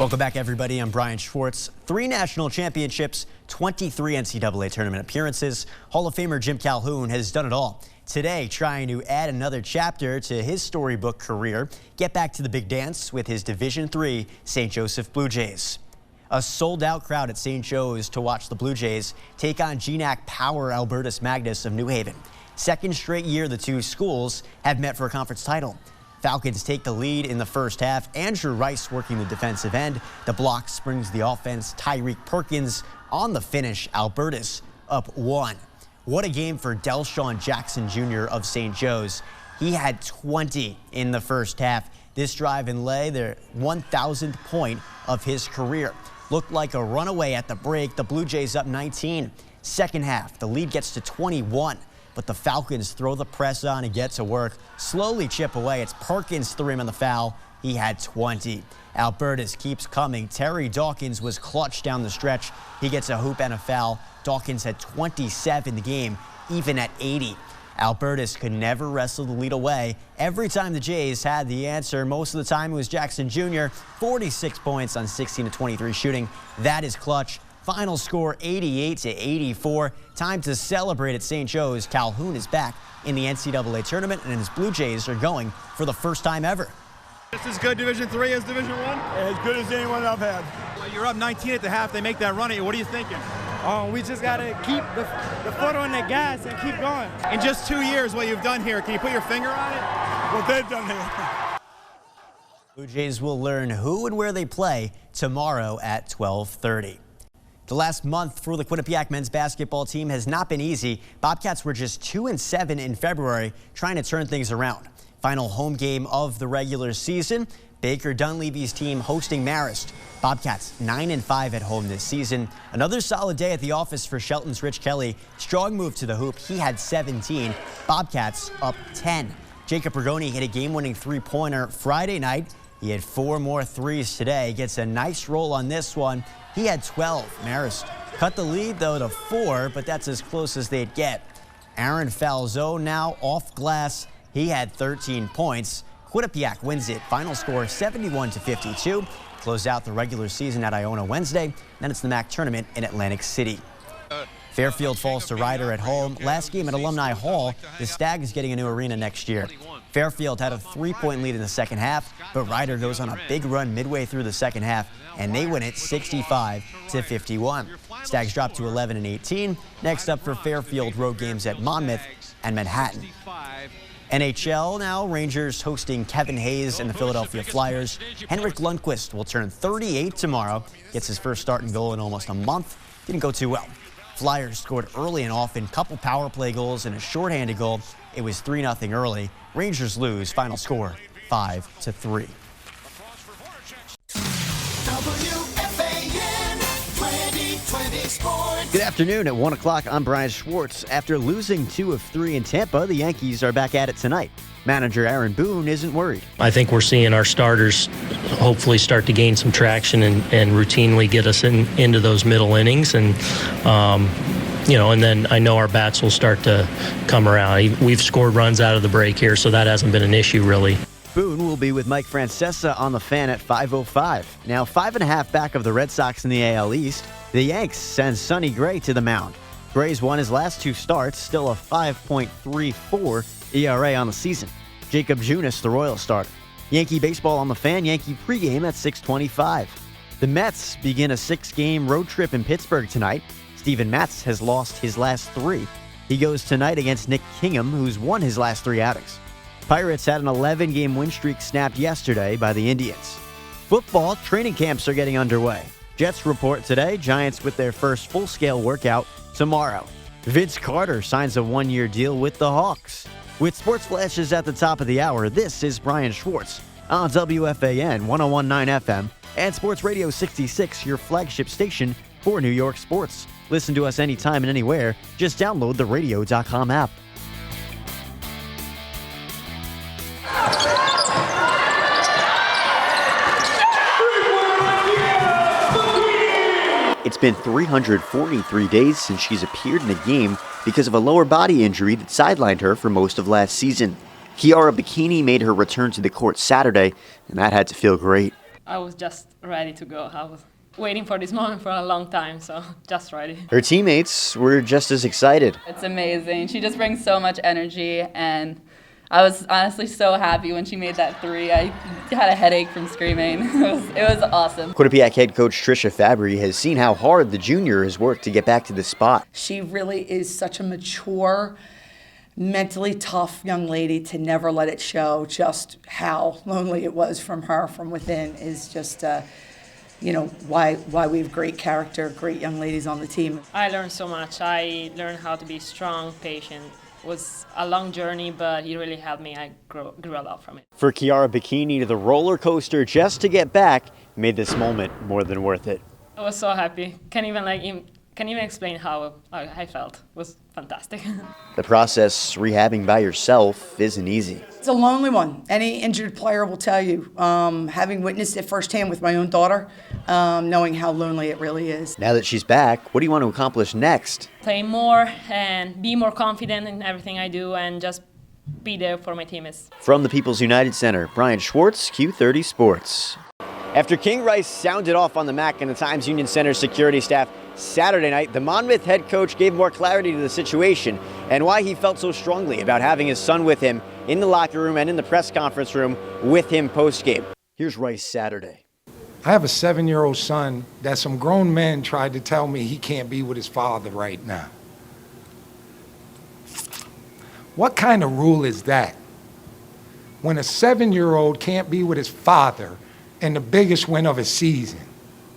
Welcome back, everybody. I'm Bryan Schwartz. 3 national championships, 23 NCAA tournament appearances. Hall of Famer Jim Calhoun has done it all. Today, trying to add another chapter to his storybook career, get back to the big dance with his Division III St. Joseph Blue Jays. A sold-out crowd at St. Joe's to watch the Blue Jays take on GNAC power Albertus Magnus of New Haven. Second straight year the two schools have met for a conference title. Falcons take the lead in the first half. Andrew Rice working the defensive end. The block springs the offense. Tyreek Perkins on the finish. Albertus up 1. What a game for Delshawn Jackson Jr. of St. Joe's. He had 20 in the first half. This drive and lay, the 1,000th point of his career. Looked like a runaway at the break. The Blue Jays up 19. Second half, the lead gets to 21. But the Falcons throw the press on and get to work. Slowly chip away. It's Perkins threw him on the foul. He had 20. Albertus keeps coming. Terry Dawkins was clutch down the stretch. He gets a hoop and a foul. Dawkins had 27 the game, even at 80. Albertus could never wrestle the lead away. Every time the Jays had the answer, most of the time it was Jackson Jr. 46 points on 16 of 23 shooting. That is clutch. Final score 88-84. Time to celebrate at St. Joe's. Calhoun is back in the NCAA tournament, and his Blue Jays are going for the first time ever. Just as good Division III as Division I? As good as anyone I've had. You're up 19 at the half. They make that run at you. What are you thinking? We just got to keep the foot on the gas and keep going. In just 2 years, what you've done here, can you put your finger on it? What they've done here. Blue Jays will learn who and where they play tomorrow at 12:30. The last month for the Quinnipiac men's basketball team has not been easy. Bobcats were just 2-7 in February, trying to turn things around. Final home game of the regular season. Baker Dunleavy's team hosting Marist. Bobcats 9-5 at home this season. Another solid day at the office for Shelton's Rich Kelly. Strong move to the hoop. He had 17. Bobcats up 10. Jacob Rigoni hit a game-winning three-pointer Friday night. He had 4 more threes today. Gets a nice roll on this one. He had 12. Marist cut the lead, though, to 4, but that's as close as they'd get. Aaron Falzo now off glass. He had 13 points. Quinnipiac wins it. Final score 71-52. Close out the regular season at Iona Wednesday. Then it's the MAC tournament in Atlantic City. Fairfield falls to Ryder at home. Last game at Alumni Hall. The Stag is getting a new arena next year. Fairfield had a 3-point lead in the second half, but Ryder goes on a big run midway through the second half, and they win it 65-51. Stags drop to 11-18. Next up for Fairfield, road games at Monmouth and Manhattan. NHL now, Rangers hosting Kevin Hayes and the Philadelphia Flyers. Henrik Lundqvist will turn 38 tomorrow. Gets his first start and goal in almost a month. Didn't go too well. Flyers scored early and often, couple power play goals and a shorthanded goal. It was 3-0 early. Rangers lose. Final score 5-3. Good afternoon. At 1 o'clock, I'm Bryan Schwartz. After losing 2 of 3 in Tampa, the Yankees are back at it tonight. Manager Aaron Boone isn't worried. I think we're seeing our starters hopefully start to gain some traction and routinely get us into those middle innings. And, and then I know our bats will start to come around. We've scored runs out of the break here, so that hasn't been an issue really. Boone will be with Mike Francesa on the Fan at 5:05. Now 5.5 back of the Red Sox in the AL East. The Yanks send Sonny Gray to the mound. Gray's won his last 2 starts, still a 5.34 ERA on the season. Jacob Junis, the Royal starter. Yankee baseball on the Fan, Yankee pregame at 6:25. The Mets begin a 6-game road trip in Pittsburgh tonight. Steven Matz has lost his last 3. He goes tonight against Nick Kingham, who's won his last 3 outings. Pirates had an 11-game win streak snapped yesterday by the Indians. Football training camps are getting underway. Jets report today, Giants with their first full-scale workout tomorrow. Vince Carter signs a 1-year deal with the Hawks. With sports flashes at the top of the hour, this is Bryan Schwartz on WFAN 101.9 FM and Sports Radio 66, your flagship station for New York sports. Listen to us anytime and anywhere. Just download the radio.com app. It's been 343 days since she's appeared in a game because of a lower body injury that sidelined her for most of last season. Kiara Bikini made her return to the court Saturday, and that had to feel great. I was just ready to go. I was waiting for this moment for a long time, so just ready. Her teammates were just as excited. It's amazing. She just brings so much energy, and I was honestly so happy when she made that three. I had a headache from screaming. It was awesome. Quinnipiac head coach Trisha Fabry has seen how hard the junior has worked to get back to this spot. She really is such a mature, mentally tough young lady to never let it show. Just how lonely it was from her from within is just, why we have great character, great young ladies on the team. I learned so much. I learned how to be strong, patient. It was a long journey, but it really helped me. I grew a lot from it. For Kiara Bikini, the roller coaster just to get back made this moment more than worth it. I was so happy. Can't even explain how I felt. It was fantastic. The process rehabbing by yourself isn't easy. It's a lonely one. Any injured player will tell you. Having witnessed it firsthand with my own daughter, knowing how lonely it really is. Now that she's back, what do you want to accomplish next? Play more and be more confident in everything I do and just be there for my teammates. From the People's United Center, Bryan Schwartz, Q30 Sports. After King Rice sounded off on the MAC and the Times Union Center security staff Saturday night, the Monmouth head coach gave more clarity to the situation and why he felt so strongly about having his son with him in the locker room and in the press conference room with him post-game. Here's Rice Saturday. I have a 7-year-old son that some grown men tried to tell me he can't be with his father right now. What kind of rule is that? When a 7-year-old can't be with his father in the biggest win of his season.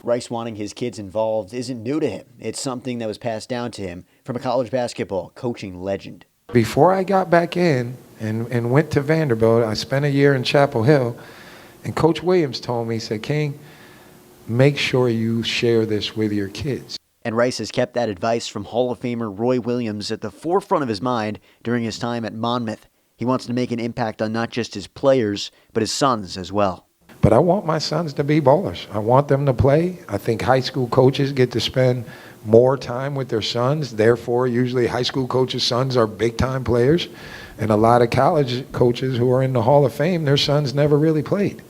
Rice wanting his kids involved isn't new to him. It's something that was passed down to him from a college basketball coaching legend. Before I got back in and went to Vanderbilt, I spent a year in Chapel Hill, and Coach Williams told me, he said, King, make sure you share this with your kids. And Rice has kept that advice from Hall of Famer Roy Williams at the forefront of his mind during his time at Monmouth. He wants to make an impact on not just his players, but his sons as well. But I want my sons to be ballers. I want them to play. I think high school coaches get to spend more time with their sons. Therefore, usually high school coaches' sons are big-time players. And a lot of college coaches who are in the Hall of Fame, their sons never really played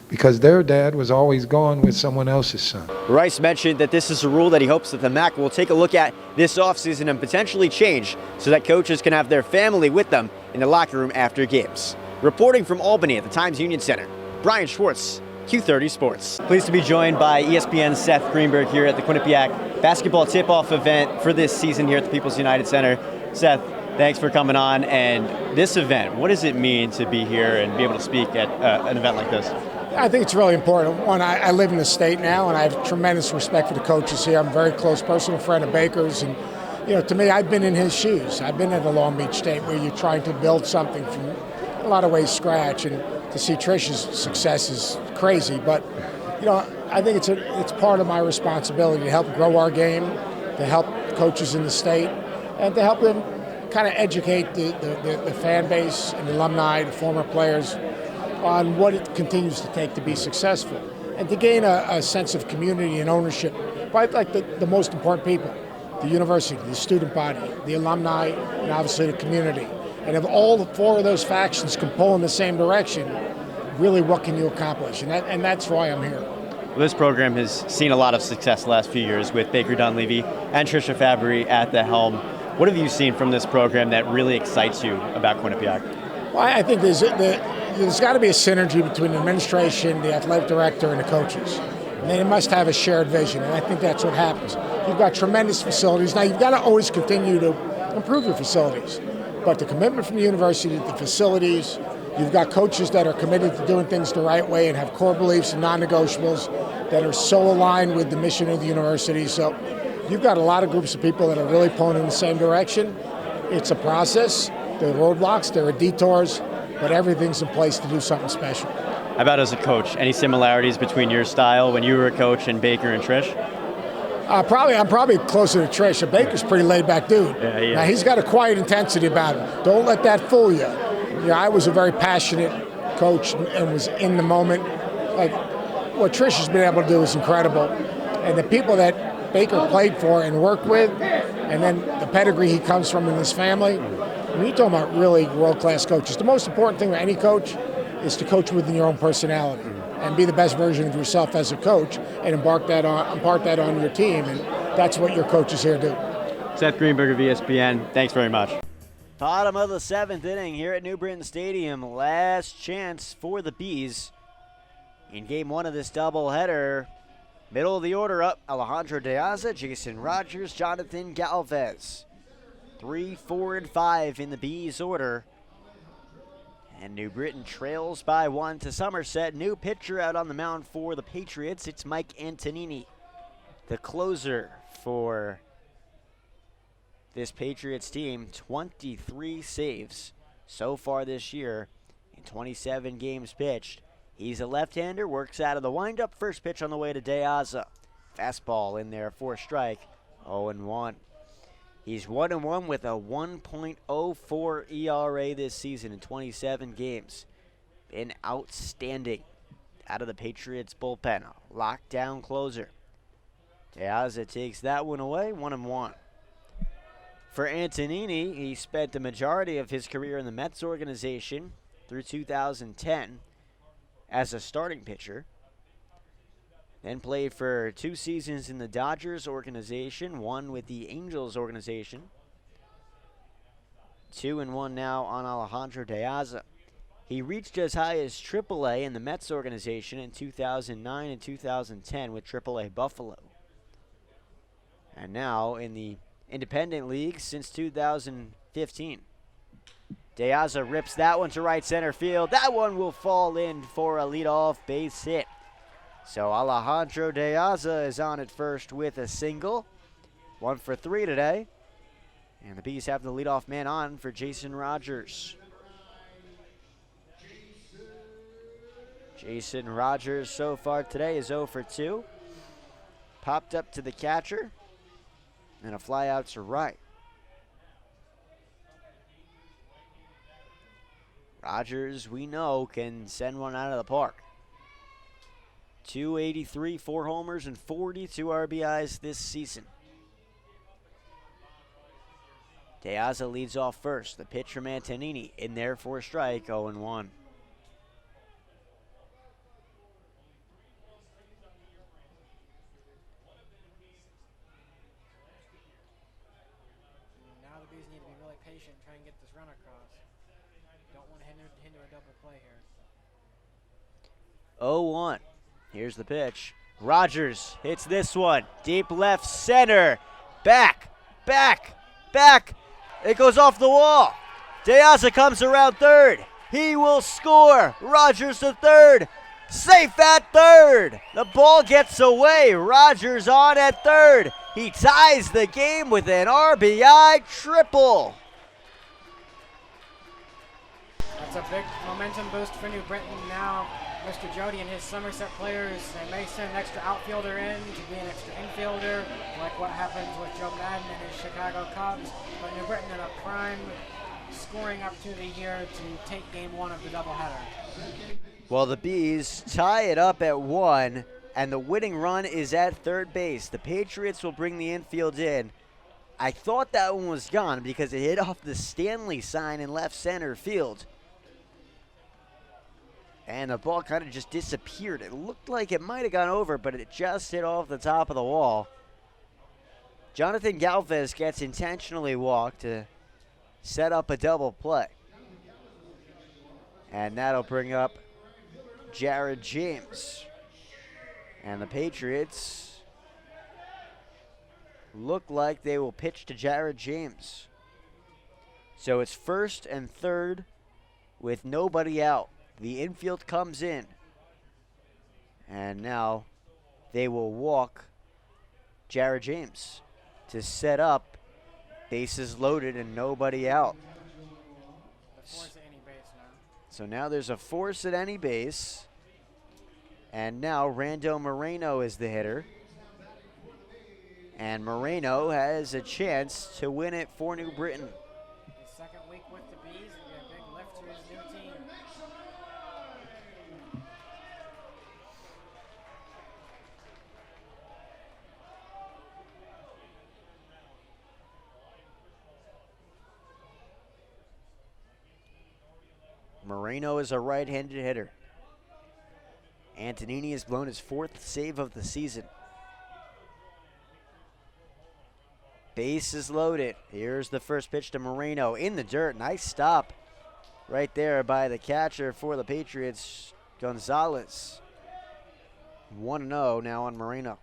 because their dad was always gone with someone else's son. Rice mentioned that this is a rule that he hopes that the MAC will take a look at this offseason and potentially change so that coaches can have their family with them in the locker room after games. Reporting from Albany at the Times Union Center, Bryan Schwartz, Q30 Sports. Pleased to be joined by ESPN's Seth Greenberg here at the Quinnipiac basketball tip-off event for this season here at the People's United Center. Seth, thanks for coming on. And this event, what does it mean to be here and be able to speak at an event like this? I think it's really important. One, I live in the state now, and I have tremendous respect for the coaches here. I'm a very close personal friend of Baker's, and to me, I've been in his shoes. I've been at the Long Beach State where you're trying to build something from a lot of ways scratch, and to see Trish's success is crazy. But I think it's part of my responsibility to help grow our game, to help coaches in the state, and to help them kind of educate the fan base and the alumni, the former players, on what it continues to take to be successful, and to gain a sense of community and ownership by the most important people, the university, the student body, the alumni, and obviously the community. And if all four of those factions can pull in the same direction, really what can you accomplish? And that's why I'm here. Well, this program has seen a lot of success the last few years with Baker Dunleavy and Trisha Fabry at the helm. What have you seen from this program that really excites you about Quinnipiac? Well, I think there's got to be a synergy between the administration, the athletic director, and the coaches. And they must have a shared vision, and I think that's what happens. You've got tremendous facilities. Now, you've got to always continue to improve your facilities. But the commitment from the university to the facilities, you've got coaches that are committed to doing things the right way and have core beliefs and non-negotiables that are so aligned with the mission of the university. So you've got a lot of groups of people that are really pulling in the same direction. It's a process. There are roadblocks, there are detours, but everything's in place to do something special. How about as a coach? Any similarities between your style when you were a coach and Baker and Trish? I'm probably closer to Trish. Baker's a pretty laid-back dude. Yeah, he is. Now, he's got a quiet intensity about him. Don't let that fool you. I was a very passionate coach and was in the moment. Like, what Trish has been able to do is incredible. And the people that Baker played for and worked with, and then the pedigree he comes from in his family, when you're talking about really world-class coaches, the most important thing for any coach is to coach within your own personality. and be the best version of yourself as a coach and impart that on your team. And that's what your coaches here do. Seth Greenberg of ESPN, thanks very much. Bottom of the 7th inning here at New Britain Stadium. Last chance for the Bees in game 1 of this doubleheader. Middle of the order up, Alejandro De Aza, Jason Rogers, Jonathan Galvez. 3, 4, and 5 in the Bees order. And New Britain trails by 1 to Somerset. New pitcher out on the mound for the Patriots. It's Mike Antonini, the closer for this Patriots team. 23 saves so far this year in 27 games pitched. He's a left-hander, works out of the windup. First pitch on the way to De Aza. Fastball in there for a strike, 0-1. He's 1-1 with a 1.04 ERA this season in 27 games. Been outstanding out of the Patriots bullpen. A lockdown closer. De Aza takes that one away, 1-1. For Antonini, he spent the majority of his career in the Mets organization through 2010 as a starting pitcher. Then played for 2 seasons in the Dodgers organization, 1 with the Angels organization. 2-1 now on Alejandro De Aza. He reached as high as AAA in the Mets organization in 2009 and 2010 with AAA Buffalo. And now in the Independent League since 2015. De Aza rips that one to right center field. That one will fall in for a leadoff base hit. So Alejandro De Aza is on at first with a single. 1 for 3 today. And the Bees have the leadoff man on for Jason Rogers. Jason Rogers so far today is 0 for 2. Popped up to the catcher. And a fly out to right. Rogers, we know, can send one out of the park. 283, 4 homers, and 42 RBIs this season. De Aza leads off first. The pitch from Antonini in there for a strike, 0-1. Now the Bees need to be really patient, try and get this run across. Don't want to hinder a double play here. 0-1. Here's the pitch. Rogers hits this one. Deep left center. Back. It goes off the wall. De Aza comes around third. He will score. Rogers to third. Safe at third. The ball gets away. Rogers on at third. He ties the game with an RBI triple. That's a big momentum boost for New Britain now. Mr. Jody and his Somerset players, they may send an extra outfielder in to be an extra infielder, like what happens with Joe Madden and his Chicago Cubs. But New Britain in a prime scoring opportunity here to take game 1 of the doubleheader. Well, the Bees tie it up at 1, and the winning run is at third base. The Patriots will bring the infield in. I thought that one was gone because it hit off the Stanley sign in left center field. And the ball kind of just disappeared. It looked like it might have gone over, but it just hit off the top of the wall. Jonathan Galvez gets intentionally walked to set up a double play. And that'll bring up Jared James. And the Patriots look like they will pitch to Jared James. So it's first and third with nobody out. The infield comes in. And now they will walk Jared James to set up bases loaded and nobody out. So now there's a force at any base. And now Rando Moreno is the hitter. And Moreno has a chance to win it for New Britain. His second week with the Bees, and a big lift to his new team. Moreno is a right-handed hitter. Antonini has blown his 4th save of the season. Base is loaded. Here's the first pitch to Moreno in the dirt. Nice stop right there by the catcher for the Patriots, Gonzalez. 1-0 now on Moreno.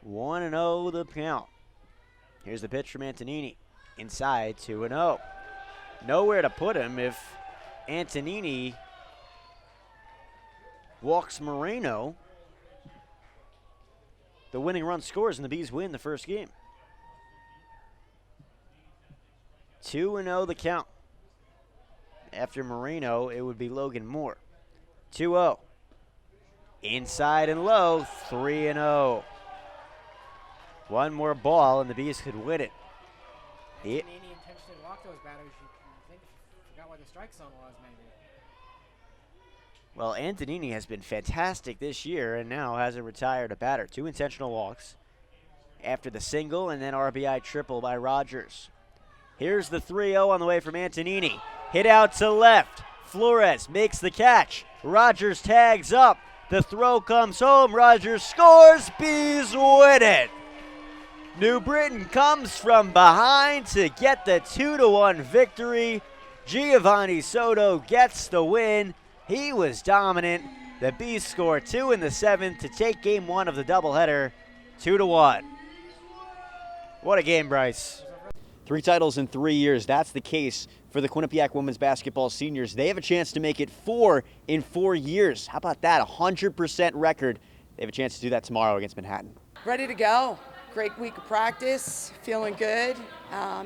One and 0 the count. Here's the pitch from Antonini. Inside, 2-0. Nowhere to put him if Antonini walks Moreno. The winning run scores and the Bees win the first game. 2-0 the count. After Moreno, it would be Logan Moore. 2-0. Inside and low, 3-0. One more ball and the Bees could win it. Antonini intentionally walked those batters. I think forgot where the strike zone was, maybe. Well, Antonini has been fantastic this year and now hasn't retired a batter. 2 intentional walks after the single and then RBI triple by Rogers. Here's the 3-0 on the way from Antonini. Hit out to left. Flores makes the catch. Rogers tags up. The throw comes home. Rogers scores. Bees win it. New Britain comes from behind to get the 2-1 victory. Giovanni Soto gets the win. He was dominant. The Bees score 2 in the 7th to take game 1 of the doubleheader, 2-1. What a game, Bryce. 3 titles in 3 years. That's the case for the Quinnipiac women's basketball seniors. They have a chance to make it 4 in 4 years. How about that? 100% record. They have a chance to do that tomorrow against Manhattan. Ready to go. Great week of practice, feeling good.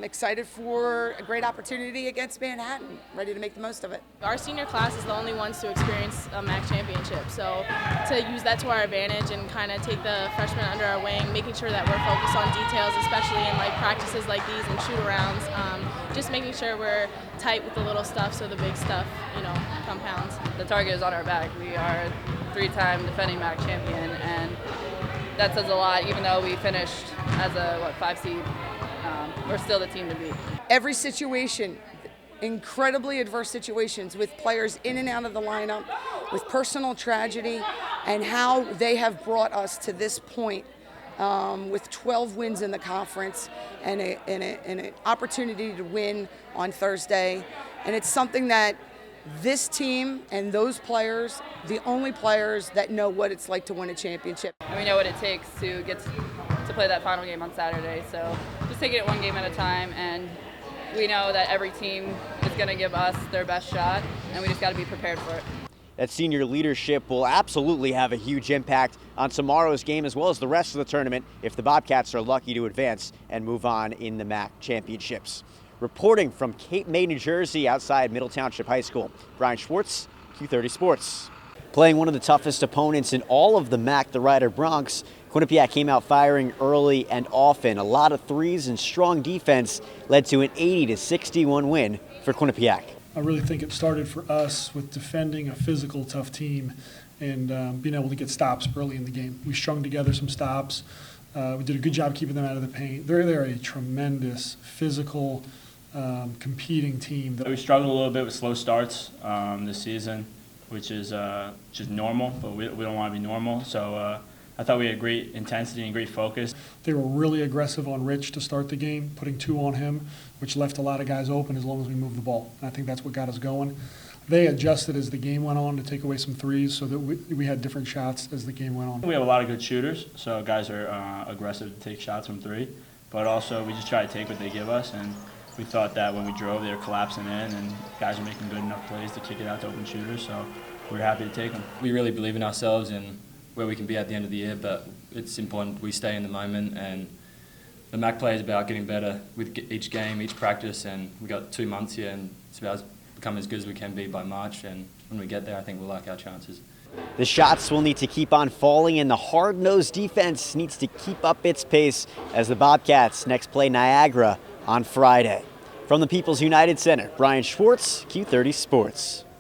Excited for a great opportunity against Manhattan. Ready to make the most of it. Our senior class is the only ones to experience a MAC championship, so to use that to our advantage and kind of take the freshmen under our wing, making sure that we're focused on details, especially in like practices like these and shoot-arounds, just making sure we're tight with the little stuff so the big stuff, compounds. The target is on our back. We are 3-time defending MAC champion, and that says a lot. Even though we finished as a 5 seed, we're still the team to beat. Every situation, incredibly adverse situations with players in and out of the lineup, with personal tragedy, and how they have brought us to this point with 12 wins in the conference and an opportunity to win on Thursday. And it's something that this team and those players, the only players that know what it's like to win a championship. And we know what it takes to get to play that final game on Saturday. So just taking it one game at a time, and we know that every team is going to give us their best shot, and we just got to be prepared for it. That senior leadership will absolutely have a huge impact on tomorrow's game as well as the rest of the tournament if the Bobcats are lucky to advance and move on in the MAC championships. Reporting from Cape May, New Jersey, outside Middle Township High School, Bryan Schwartz, Q30 Sports. Playing one of the toughest opponents in all of the MAC, the Rider Bronx, Quinnipiac came out firing early and often. A lot of threes and strong defense led to an 80-61 win for Quinnipiac. I really think it started for us with defending a physical, tough team and being able to get stops early in the game. We strung together some stops. We did a good job keeping them out of the paint. They're a tremendous physical, competing team. We struggled a little bit with slow starts this season, which is just normal, but we don't want to be normal. So I thought we had great intensity and great focus. They were really aggressive on Rich to start the game, putting 2 on him, which left a lot of guys open as long as we moved the ball. And I think that's what got us going. They adjusted as the game went on to take away some threes so that we had different shots as the game went on. We have a lot of good shooters, so guys are aggressive to take shots from 3, but also we just try to take what they give us, and we thought that when we drove, they were collapsing in, and guys are making good enough plays to kick it out to open shooters, so we're happy to take them. We really believe in ourselves and where we can be at the end of the year, but it's important we stay in the moment, and the MAC play is about getting better with each game, each practice, and we got 2 months here, and it's about become as good as we can be by March, and when we get there, I think we'll like our chances. The shots will need to keep on falling, and the hard-nosed defense needs to keep up its pace as the Bobcats next play Niagara on Friday. From the People's United Center, Bryan Schwartz, Q30 Sports.